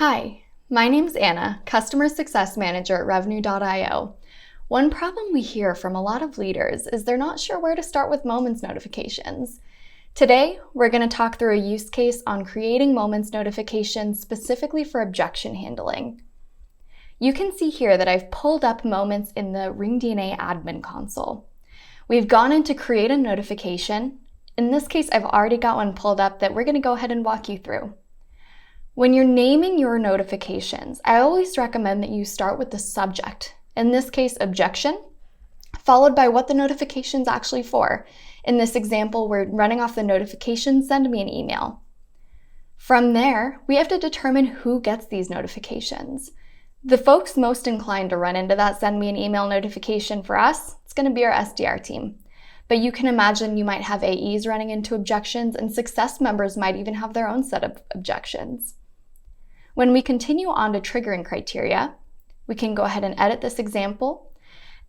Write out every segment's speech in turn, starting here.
Hi, my name's Anna, Customer Success Manager at Revenue.io. One problem we hear from a lot of leaders is they're not sure where to start with Moments notifications. Today, we're going to talk through a use case on creating Moments notifications specifically for objection handling. You can see here that I've pulled up Moments in the RingDNA admin console. We've gone into create a notification. In this case, I've already got one pulled up that we're going to go ahead and walk you through. When you're naming your notifications, I always recommend that you start with the subject, in this case, objection, followed by what the notification's actually for. In this example, we're running off the notification, send me an email. From there, we have to determine who gets these notifications. The folks most inclined to run into that send me an email notification for us, it's going to be our SDR team. But you can imagine you might have AEs running into objections, and success members might even have their own set of objections. When we continue on to triggering criteria, we can go ahead and edit this example,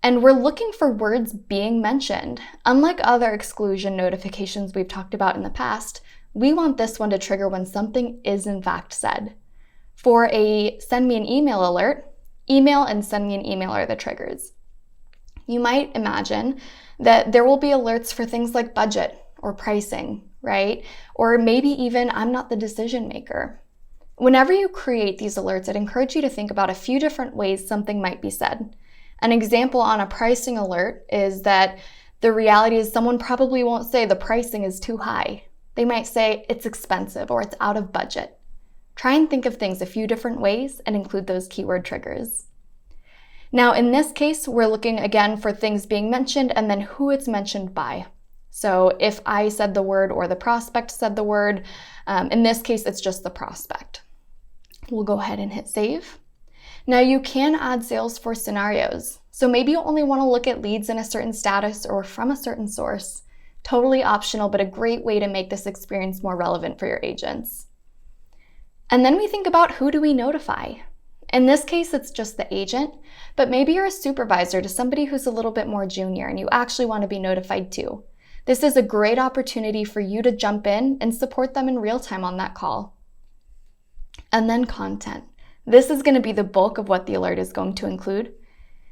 and we're looking for words being mentioned. Unlike other exclusion notifications we've talked about in the past, we want this one to trigger when something is in fact said. For a send me an email alert, email and send me an email are the triggers. You might imagine that there will be alerts for things like budget or pricing, right? Or maybe even I'm not the decision maker. Whenever you create these alerts, I'd encourage you to think about a few different ways something might be said. An example on a pricing alert is that the reality is someone probably won't say the pricing is too high. They might say it's expensive or it's out of budget. Try and think of things a few different ways and include those keyword triggers. Now, in this case, we're looking again for things being mentioned and then who it's mentioned by. So if I said the word or the prospect said the word, in this case, it's just the prospect. We'll go ahead and hit save. Now you can add Salesforce scenarios. So maybe you only want to look at leads in a certain status or from a certain source. Totally optional, but a great way to make this experience more relevant for your agents. And then we think about who do we notify? In this case, it's just the agent, but maybe you're a supervisor to somebody who's a little bit more junior and you actually want to be notified too. This is a great opportunity for you to jump in and support them in real time on that call. And then content. This is going to be the bulk of what the alert is going to include.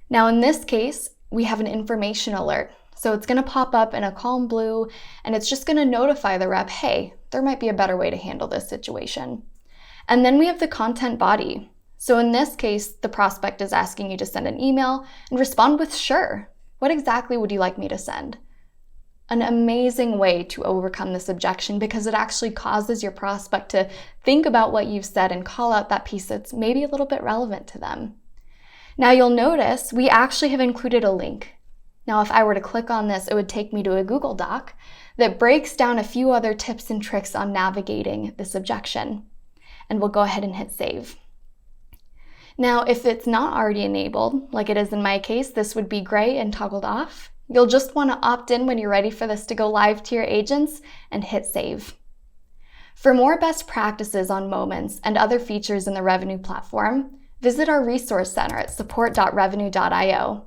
Now in this case, we have an information alert. So it's going to pop up in a calm blue and it's just going to notify the rep, hey, there might be a better way to handle this situation. And then we have the content body. So in this case, the prospect is asking you to send an email and respond with sure. What exactly would you like me to send? An amazing way to overcome this objection because it actually causes your prospect to think about what you've said and call out that piece that's maybe a little bit relevant to them. Now you'll notice we actually have included a link. Now if I were to click on this, it would take me to a Google Doc that breaks down a few other tips and tricks on navigating this objection. And we'll go ahead and hit save. Now if it's not already enabled, like it is in my case, this would be gray and toggled off. You'll just want to opt in when you're ready for this to go live to your agents and hit save. For more best practices on Moments and other features in the Revenue platform, visit our resource center at support.revenue.io.